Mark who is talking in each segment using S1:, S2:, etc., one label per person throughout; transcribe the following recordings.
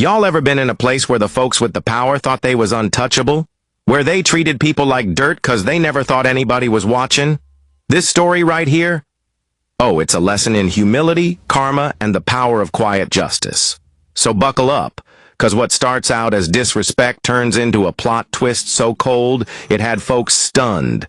S1: Y'all ever been in a place where the folks with the power thought they was untouchable? Where they treated people like dirt 'cause they never thought anybody was watching? This story right here? Oh, it's a lesson in humility, karma, and the power of quiet justice. So buckle up, 'cause what starts out as disrespect turns into a plot twist so cold it had folks stunned.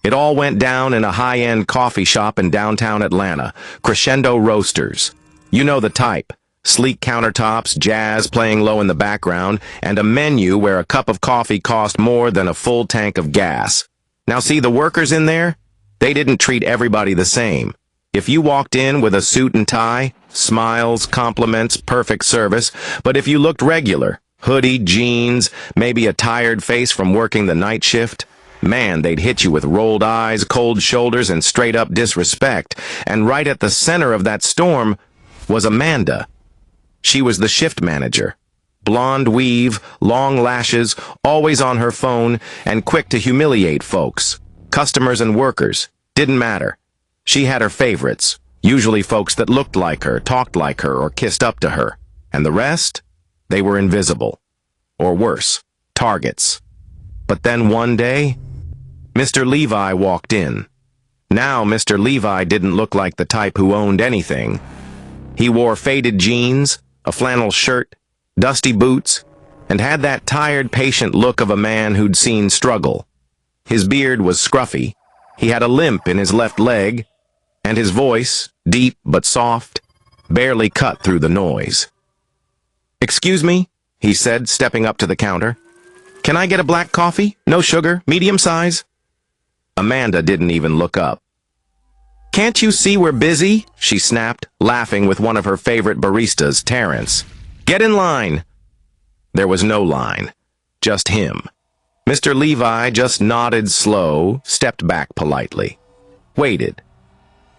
S1: It all went down in a high-end coffee shop in downtown Atlanta, Crescendo Roasters. You know the type. Sleek countertops, jazz playing low in the background, and a menu where a cup of coffee cost more than a full tank of gas. Now see the workers in there? They didn't treat everybody the same. If you walked in with a suit and tie, smiles, compliments, perfect service, but if you looked regular, hoodie, jeans, maybe a tired face from working the night shift, man, they'd hit you with rolled eyes, cold shoulders, and straight-up disrespect. And right at the center of that storm was Amanda. She was the shift manager. Blonde weave, long lashes, always on her phone, and quick to humiliate folks. Customers and workers. Didn't matter. She had her favorites, usually folks that looked like her, talked like her, or kissed up to her. And the rest? They were invisible. Or worse, targets. But then one day, Mr. Levi walked in. Now Mr. Levi didn't look like the type who owned anything. He wore faded jeans, a flannel shirt, dusty boots, and had that tired, patient look of a man who'd seen struggle. His beard was scruffy, he had a limp in his left leg, and his voice, deep but soft, barely cut through the noise. "Excuse me," he said, stepping up to the counter. "Can I get a black coffee? No sugar, medium size?" Amanda didn't even look up. "Can't you see we're busy?" she snapped, laughing with one of her favorite baristas, Terrence. "Get in line." There was no line, just him. Mr. Levi just nodded slow, stepped back politely. Waited.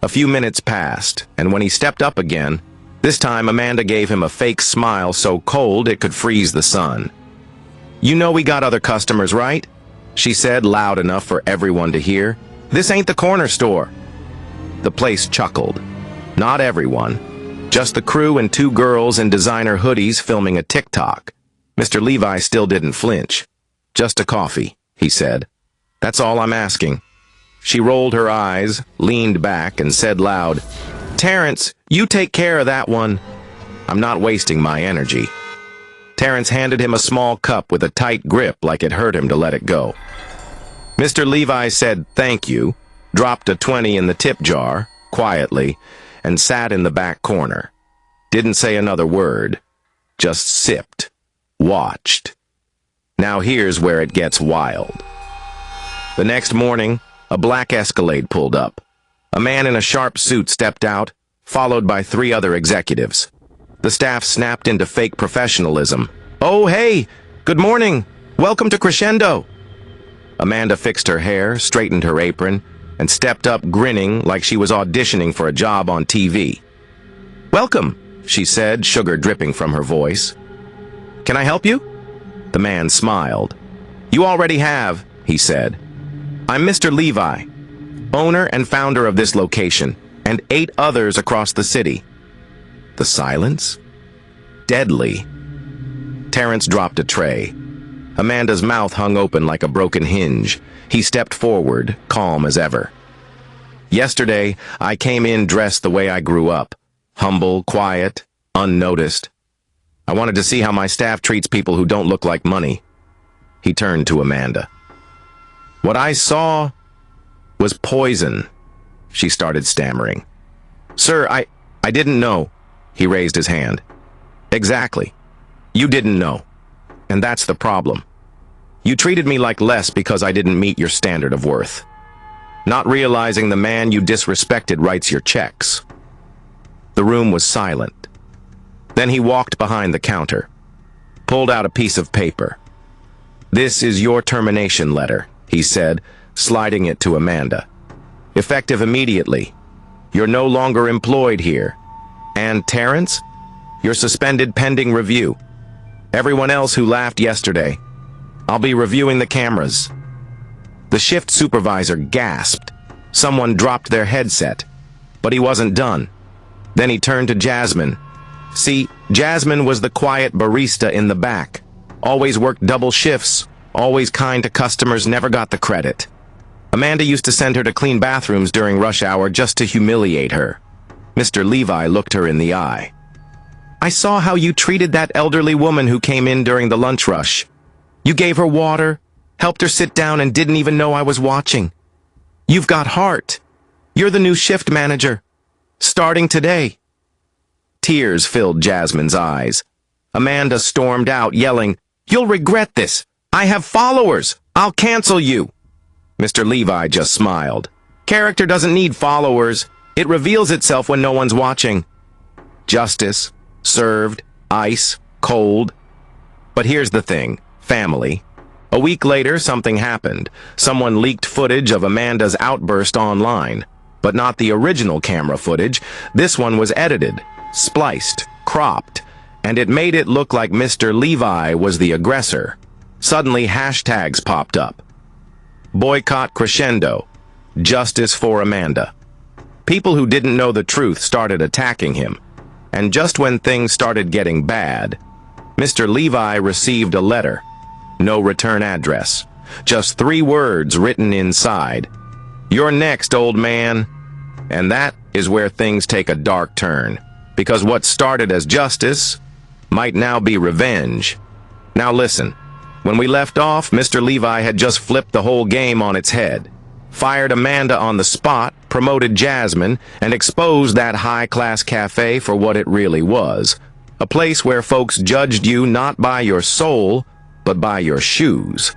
S1: A few minutes passed, and when he stepped up again, this time Amanda gave him a fake smile so cold it could freeze the sun. "You know we got other customers, right?" she said, loud enough for everyone to hear. "This ain't the corner store." The place chuckled. Not everyone. Just the crew and two girls in designer hoodies filming a TikTok. Mr. Levi still didn't flinch. "Just a coffee," he said. "That's all I'm asking." She rolled her eyes, leaned back, and said loud, "Terrence, you take care of that one. I'm not wasting my energy." Terrence handed him a small cup with a tight grip like it hurt him to let it go. Mr. Levi said thank you, dropped a 20 in the tip jar, quietly, and sat in the back corner. Didn't say another word, just sipped, watched. Now here's where it gets wild. The next morning, a black Escalade pulled up. A man in a sharp suit stepped out, followed by 3 other executives. The staff snapped into fake professionalism. "Oh, hey! Good morning! Welcome to Crescendo!" Amanda fixed her hair, straightened her apron, and stepped up grinning like she was auditioning for a job on TV. "Welcome," she said, sugar dripping from her voice. "Can I help you?" The man smiled. "You already have," he said. "I'm Mr. Levi, owner and founder of this location, and 8 others across the city." The silence? Deadly. Terrence dropped a tray. Amanda's mouth hung open like a broken hinge. He stepped forward, calm as ever. "Yesterday, I came in dressed the way I grew up. Humble, quiet, unnoticed. I wanted to see how my staff treats people who don't look like money." He turned to Amanda. "What I saw was poison," she started stammering. "Sir, I didn't know." He raised his hand. "Exactly. You didn't know. And that's the problem. You treated me like less because I didn't meet your standard of worth. Not realizing the man you disrespected writes your checks." The room was silent. Then he walked behind the counter, pulled out a piece of paper. "This is your termination letter," he said, sliding it to Amanda. "Effective immediately. You're no longer employed here. And Terrence, you're suspended pending review. Everyone else who laughed yesterday, I'll be reviewing the cameras." The shift supervisor gasped. Someone dropped their headset. But he wasn't done. Then he turned to Jasmine. See, Jasmine was the quiet barista in the back. Always worked double shifts, always kind to customers, never got the credit. Amanda used to send her to clean bathrooms during rush hour just to humiliate her. Mr. Levi looked her in the eye. I saw how you treated that elderly woman who came in during the lunch rush. You gave her water, helped her sit down, and didn't even know I was watching. You've got heart. You're the new shift manager. Starting today. Tears filled Jasmine's eyes. Amanda stormed out, yelling, You'll regret this. I have followers. I'll cancel you. Mr. Levi just smiled. Character doesn't need followers. It reveals itself when no one's watching. Justice, served, ice, cold. But here's the thing, family. A week later, something happened. Someone leaked footage of Amanda's outburst online. But not the original camera footage. This one was edited, spliced, cropped, and it made it look like Mr. Levi was the aggressor. Suddenly, hashtags popped up. Boycott crescendo. Justice for Amanda. People who didn't know the truth started attacking him. And just when things started getting bad, Mr. Levi received a letter. No return address. Just 3 words written inside. You're next, old man. And that is where things take a dark turn. Because what started as justice might now be revenge. Now listen. When we left off, Mr. Levi had just flipped the whole game on its head. Fired Amanda on the spot, promoted Jasmine, and exposed that high-class cafe for what it really was. A place where folks judged you not by your soul, but by your shoes.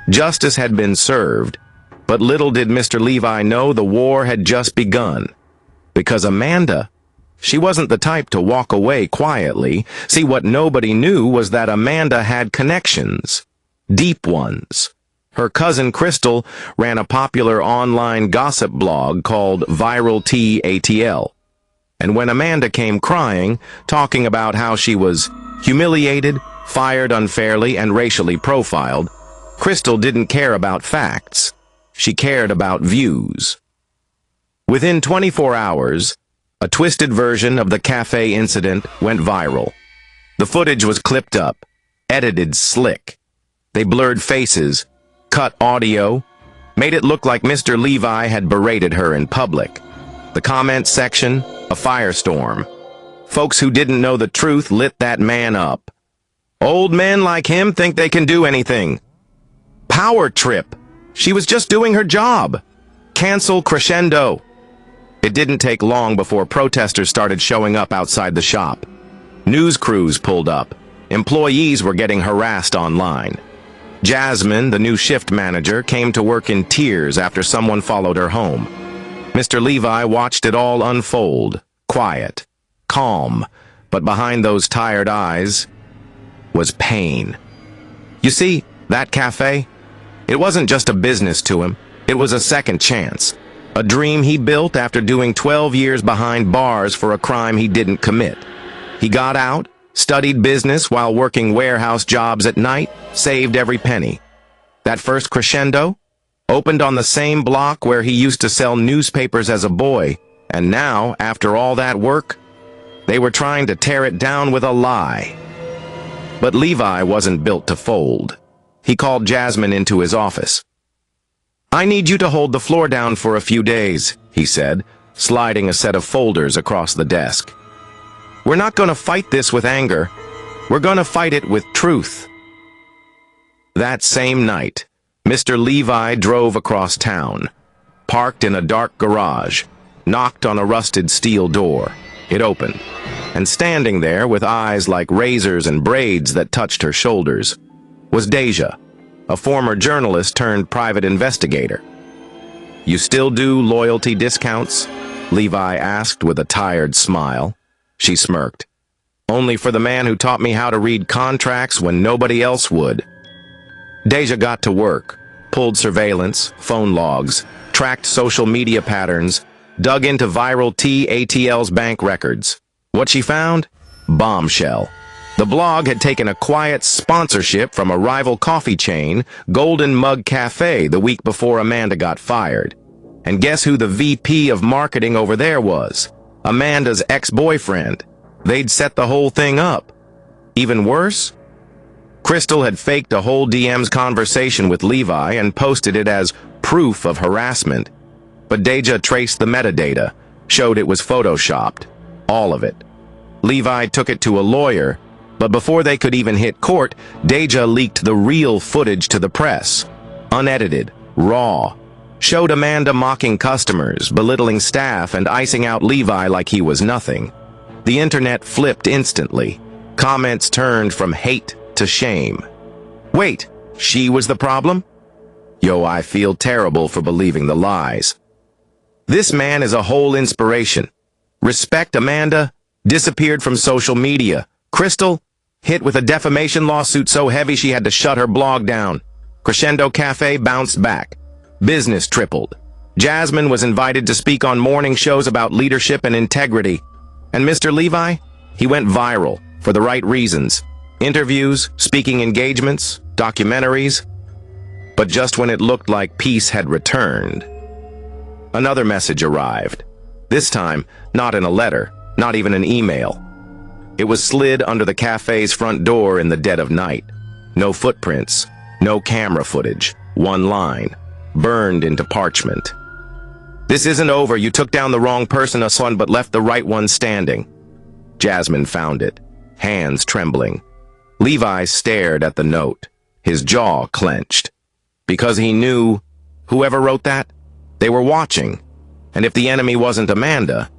S1: Justice had been served, but little did Mr. Levi know the war had just begun. Because Amanda, she wasn't the type to walk away quietly. See, what nobody knew was that Amanda had connections. Deep ones. Her cousin Crystal ran a popular online gossip blog called Viral TATL. And when Amanda came crying, talking about how she was humiliated, fired unfairly, and racially profiled, Crystal didn't care about facts. She cared about views. Within 24 hours, a twisted version of the cafe incident went viral. The footage was clipped up, edited slick. They blurred faces, cut audio, made it look like Mr. Levi had berated her in public. The comments section, a firestorm. Folks who didn't know the truth lit that man up. Old men like him think they can do anything. Power trip. She was just doing her job. Cancel crescendo. It didn't take long before protesters started showing up outside the shop. News crews pulled up. Employees were getting harassed online. Jasmine, the new shift manager, came to work in tears after someone followed her home. Mr. Levi watched it all unfold, quiet, calm, but behind those tired eyes was pain. You see, that cafe, it wasn't just a business to him, it was a second chance. A dream he built after doing 12 years behind bars for a crime he didn't commit. He got out, studied business while working warehouse jobs at night, saved every penny. That first crescendo opened on the same block where he used to sell newspapers as a boy, and now, after all that work, they were trying to tear it down with a lie. But Levi wasn't built to fold. He called Jasmine into his office. I need you to hold the floor down for a few days, he said, sliding a set of folders across the desk. We're not going to fight this with anger. We're going to fight it with truth. That same night, Mr. Levi drove across town, parked in a dark garage, knocked on a rusted steel door. It opened, and standing there with eyes like razors and braids that touched her shoulders was Deja, a former journalist turned private investigator. You still do loyalty discounts? Levi asked with a tired smile. She smirked. Only for the man who taught me how to read contracts when nobody else would. Deja got to work, pulled surveillance, phone logs, tracked social media patterns, dug into Viral TATL's bank records. What she found? Bombshell. The blog had taken a quiet sponsorship from a rival coffee chain, Golden Mug Cafe, the week before Amanda got fired. And guess who the VP of marketing over there was? Amanda's ex-boyfriend. They'd set the whole thing up. Even worse, Crystal had faked a whole DM's conversation with Levi and posted it as proof of harassment. But Deja traced the metadata, showed it was photoshopped. All of it. Levi took it to a lawyer, but before they could even hit court, Deja leaked the real footage to the press. Unedited, raw. Showed Amanda mocking customers, belittling staff, and icing out Levi like he was nothing. The internet flipped instantly. Comments turned from hate to shame. Wait, she was the problem? Yo, I feel terrible for believing the lies. This man is a whole inspiration. Respect Amanda, disappeared from social media. Crystal, hit with a defamation lawsuit so heavy she had to shut her blog down. Crescendo Cafe bounced back. Business tripled. Jasmine was invited to speak on morning shows about leadership and integrity. And Mr. Levi? He went viral for the right reasons. Interviews, speaking engagements, documentaries. But just when it looked like peace had returned, another message arrived. This time, not in a letter, not even an email. It was slid under the cafe's front door in the dead of night. No footprints, no camera footage, one line, burned into parchment. This isn't over. You took down the wrong person, son, but left the right one standing. Jasmine found it, hands trembling. Levi stared at the note, his jaw clenched. Because he knew, whoever wrote that, they were watching. And if the enemy wasn't Amanda,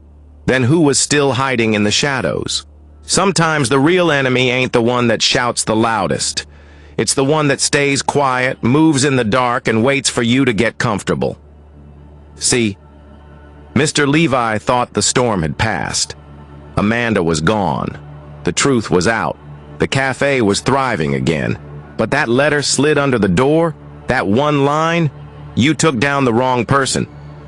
S1: then who was still hiding in the shadows? Sometimes the real enemy ain't the one that shouts the loudest. It's the one that stays quiet, moves in the dark, and waits for you to get comfortable. See, Mr. Levi thought the storm had passed. Amanda was gone. The truth was out. The cafe was thriving again. But that letter slid under the door, that one line, you took down the wrong person,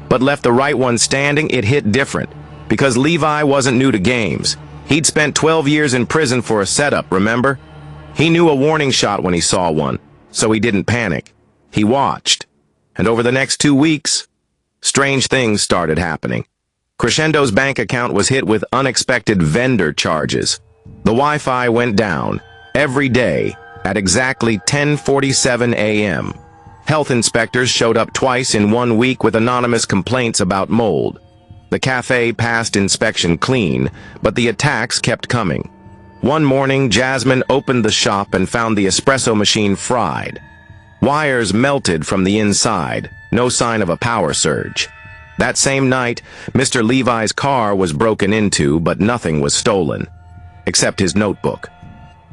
S1: but left the right one standing. It hit different. Because Levi wasn't new to games. He'd spent 12 years in prison for a setup, remember? He knew a warning shot when he saw one, so he didn't panic. He watched. And over the next 2 weeks, strange things started happening. Crescendo's bank account was hit with unexpected vendor charges. The Wi-Fi went down every day at exactly 10:47 a.m. Health inspectors showed up twice in 1 week with anonymous complaints about mold. The cafe passed inspection clean, but the attacks kept coming. One morning, Jasmine opened the shop and found the espresso machine fried. Wires melted from the inside, no sign of a power surge. That same night, Mr. Levi's car was broken into, but nothing was stolen, except his notebook.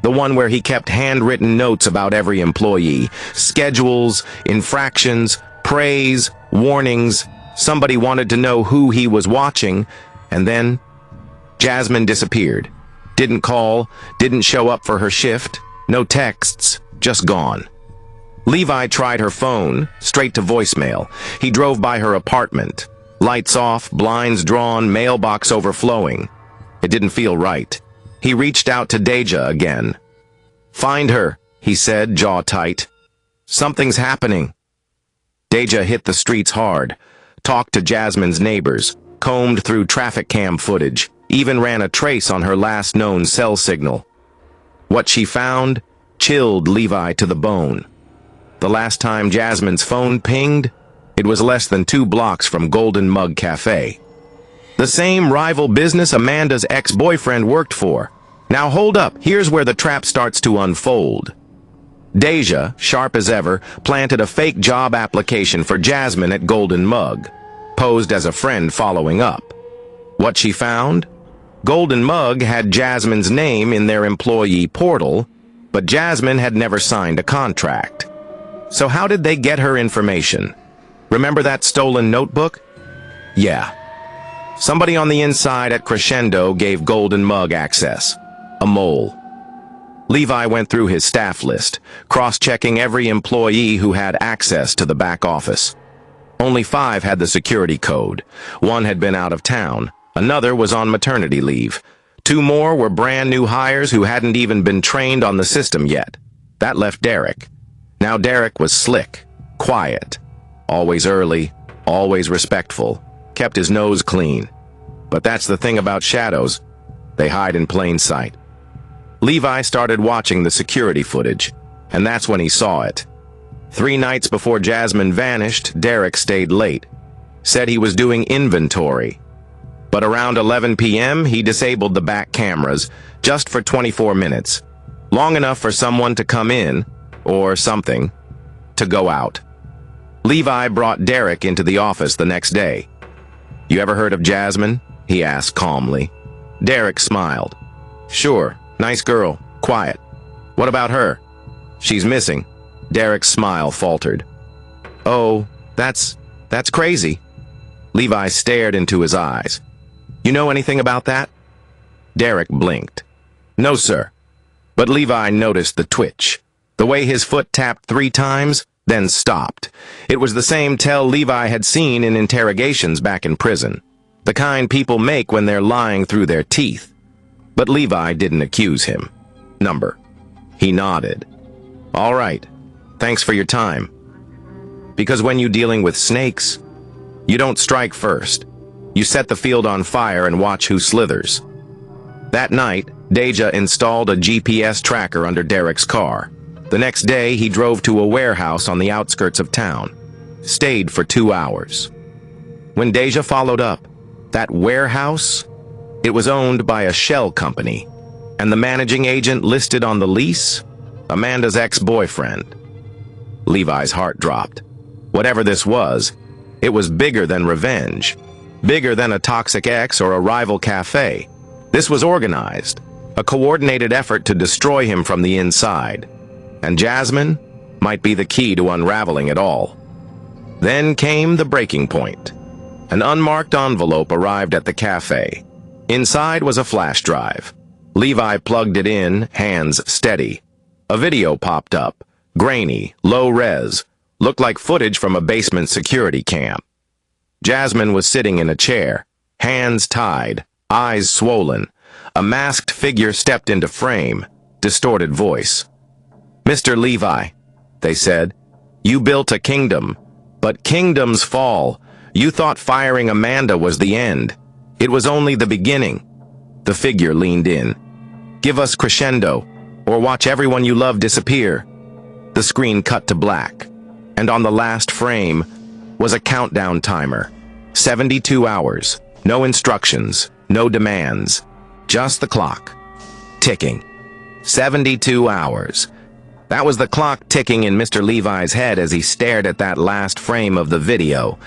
S1: The one where he kept handwritten notes about every employee, schedules, infractions, praise, warnings. Somebody wanted to know who he was watching, and then Jasmine disappeared. Didn't call, didn't show up for her shift, no texts, just gone. Levi tried her phone, straight to voicemail. He drove by her apartment. Lights off, blinds drawn, mailbox overflowing. It didn't feel right. He reached out to Deja again. "Find her," he said, jaw tight. "Something's happening." Deja hit the streets hard, talked to Jasmine's neighbors, combed through traffic cam footage, even ran a trace on her last known cell signal. What she found chilled Levi to the bone. The last time Jasmine's phone pinged, it was less than 2 blocks from Golden Mug Cafe. The same rival business Amanda's ex-boyfriend worked for. Now hold up, here's where the trap starts to unfold. Deja, sharp as ever, planted a fake job application for Jasmine at Golden Mug, posed as a friend following up. What she found? Golden Mug had Jasmine's name in their employee portal, but Jasmine had never signed a contract. So how did they get her information? Remember that stolen notebook? Yeah. Somebody on the inside at Crescendo gave Golden Mug access. A mole. Levi went through his staff list, cross-checking every employee who had access to the back office. Only 5 had the security code. 1 had been out of town. Another was on maternity leave. 2 more were brand new hires who hadn't even been trained on the system yet. That left Derek. Now Derek was slick, quiet, always early, always respectful, kept his nose clean. But that's the thing about shadows. They hide in plain sight. Levi started watching the security footage, and that's when he saw it. 3 nights before Jasmine vanished, Derek stayed late. Said he was doing inventory. But around 11 p.m., he disabled the back cameras, just for 24 minutes. Long enough for someone to come in, or something, to go out. Levi brought Derek into the office the next day. "You ever heard of Jasmine?" he asked calmly. Derek smiled. "Sure, nice girl, quiet. What about her?" "She's missing." Derek's smile faltered. "Oh, that's crazy." Levi stared into his eyes. "You know anything about that?" Derek blinked. "No, sir." But Levi noticed the twitch. The way his foot tapped 3 times, then stopped. It was the same tell Levi had seen in interrogations back in prison. The kind people make when they're lying through their teeth. But Levi didn't accuse him. "Number." He nodded. "All right. Thanks for your time." Because when you're dealing with snakes, you don't strike first. You set the field on fire and watch who slithers. That night, Deja installed a GPS tracker under Derek's car. The next day, he drove to a warehouse on the outskirts of town. Stayed for 2 hours. When Deja followed up, that warehouse, it was owned by a shell company, and the managing agent listed on the lease, Amanda's ex-boyfriend. Levi's heart dropped. Whatever this was, it was bigger than revenge. Bigger than a toxic ex or a rival café. This was organized, a coordinated effort to destroy him from the inside. And Jasmine might be the key to unraveling it all. Then came the breaking point. An unmarked envelope arrived at the cafe. Inside was a flash drive. Levi plugged it in, hands steady. A video popped up, grainy, low-res, looked like footage from a basement security cam. Jasmine was sitting in a chair, hands tied, eyes swollen. A masked figure stepped into frame, distorted voice. "Mr. Levi," they said, "you built a kingdom, but kingdoms fall. You thought firing Amanda was the end. It was only the beginning." The figure leaned in. "Give us crescendo, or watch everyone you love disappear." The screen cut to black, and on the last frame was a countdown timer. 72 hours, no instructions, no demands, just the clock, ticking. 72 hours. That was the clock ticking in Mr. Levi's head as he stared at that last frame of the video.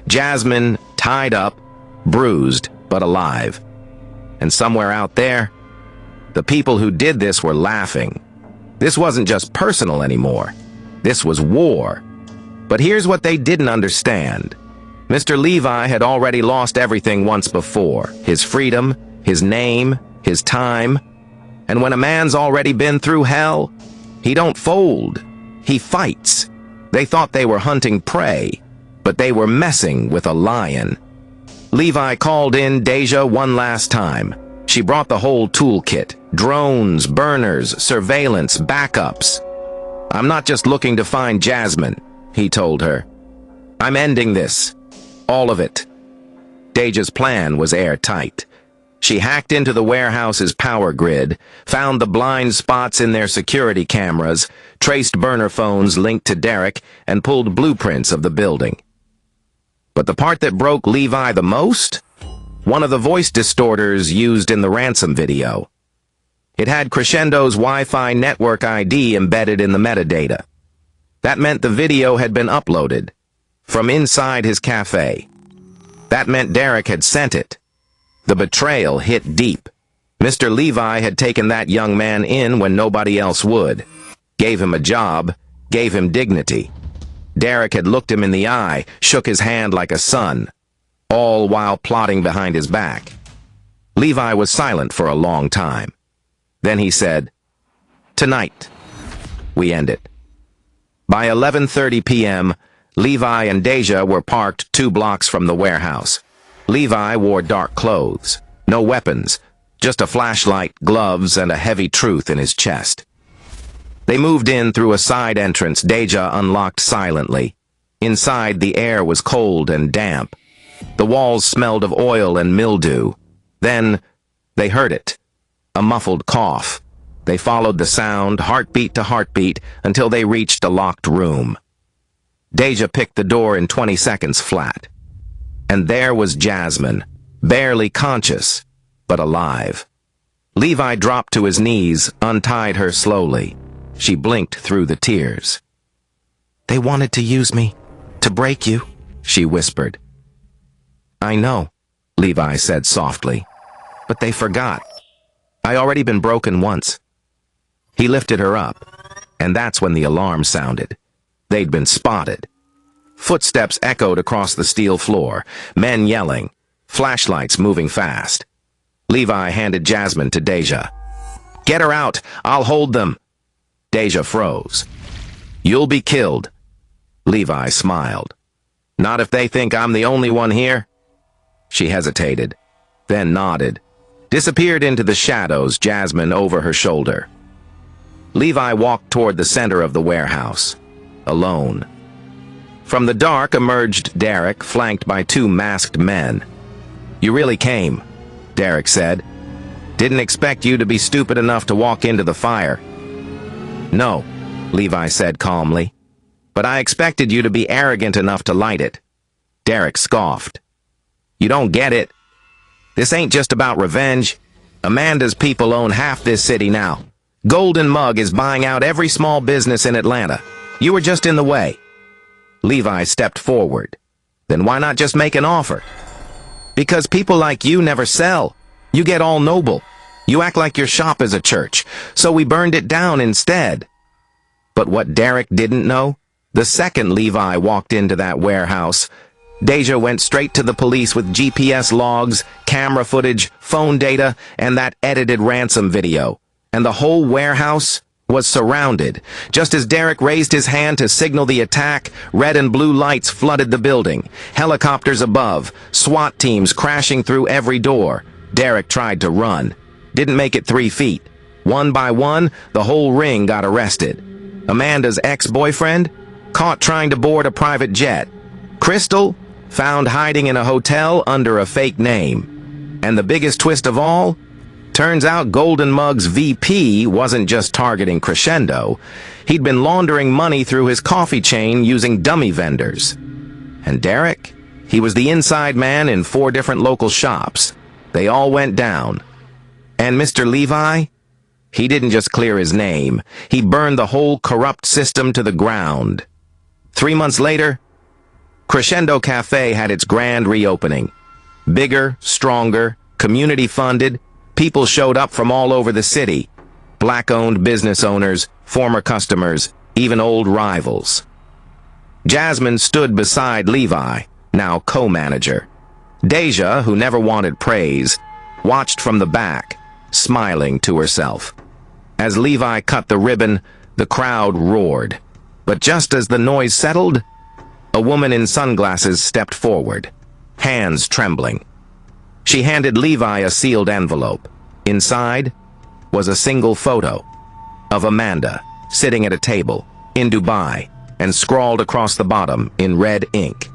S1: Jasmine, tied up, bruised, but alive. And somewhere out there, the people who did this were laughing. This wasn't just personal anymore. This was war. But here's what they didn't understand. Mr. Levi had already lost everything once before. His freedom, his name, his time. And when a man's already been through hell, he don't fold. He fights. They thought they were hunting prey, but they were messing with a lion. Levi called in Deja one last time. She brought the whole toolkit. Drones, burners, surveillance, backups. "I'm not just looking to find Jasmine," he told her. "I'm ending this. All of it." Deja's plan was airtight. She hacked into the warehouse's power grid, found the blind spots in their security cameras, traced burner phones linked to Derek, and pulled blueprints of the building. But the part that broke Levi the most? One of the voice distorters used in the ransom video. It had Crescendo's Wi-Fi network ID embedded in the metadata. That meant the video had been uploaded from inside his cafe. That meant Derek had sent it. The betrayal hit deep. Mr. Levi had taken that young man in when nobody else would. Gave him a job, gave him dignity. Derek had looked him in the eye, shook his hand like a son, all while plotting behind his back. Levi was silent for a long time. Then he said, "Tonight, we end it." By 11:30 p.m., Levi and Deja were parked 2 blocks from the warehouse. Levi wore dark clothes, no weapons, just a flashlight, gloves, and a heavy truth in his chest. They moved in through a side entrance Deja unlocked silently. Inside, the air was cold and damp. The walls smelled of oil and mildew. Then, they heard it. A muffled cough. They followed the sound, heartbeat to heartbeat, until they reached a locked room. Deja picked the door in 20 seconds flat. And there was Jasmine, barely conscious, but alive. Levi dropped to his knees, untied her slowly. She blinked through the tears. "They wanted to use me, to break you," she whispered. "I know," Levi said softly, "but they forgot. I already been broken once." He lifted her up, and that's when the alarm sounded. They'd been spotted. Footsteps echoed across the steel floor, men yelling, flashlights moving fast. Levi handed Jasmine to Deja. "Get her out! I'll hold them!" Deja froze. "You'll be killed." Levi smiled. "Not if they think I'm the only one here." She hesitated, then nodded, disappeared into the shadows, Jasmine over her shoulder. Levi walked toward the center of the warehouse, alone. From the dark emerged Derek, flanked by two masked men. "You really came," Derek said. "Didn't expect you to be stupid enough to walk into the fire." "No," Levi said calmly, "but I expected you to be arrogant enough to light it." Derek scoffed. "You don't get it. This ain't just about revenge. Amanda's people own half this city now. Golden Mug is buying out every small business in Atlanta. You were just in the way." Levi stepped forward. "Then why not just make an offer?" "Because people like you never sell. You get all noble. You act like your shop is a church, so we burned it down instead." But what Derek didn't know, the second Levi walked into that warehouse, Deja went straight to the police with GPS logs, camera footage, phone data, and that edited ransom video. And the whole warehouse was surrounded. Just as Derek raised his hand to signal the attack, red and blue lights flooded the building. Helicopters above, SWAT teams crashing through every door. Derek tried to run. Didn't make it 3 feet. One by one, the whole ring got arrested. Amanda's ex-boyfriend, caught trying to board a private jet. Crystal, found hiding in a hotel under a fake name. And the biggest twist of all, turns out Golden Mug's VP wasn't just targeting Crescendo. He'd been laundering money through his coffee chain using dummy vendors. And Derek? He was the inside man in 4 different local shops. They all went down. And Mr. Levi? He didn't just clear his name. He burned the whole corrupt system to the ground. 3 months later, Crescendo Café had its grand reopening. Bigger, stronger, community-funded. People showed up from all over the city. Black-owned business owners, former customers, even old rivals. Jasmine stood beside Levi, now co-manager. Deja, who never wanted praise, watched from the back, smiling to herself. As Levi cut the ribbon, the crowd roared. But just as the noise settled, a woman in sunglasses stepped forward, hands trembling. She handed Levi a sealed envelope. Inside was a single photo of Amanda sitting at a table in Dubai, and scrawled across the bottom in red ink,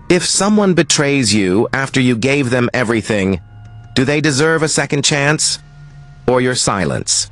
S1: "If someone betrays you after you gave them everything, do they deserve a second chance or your silence?"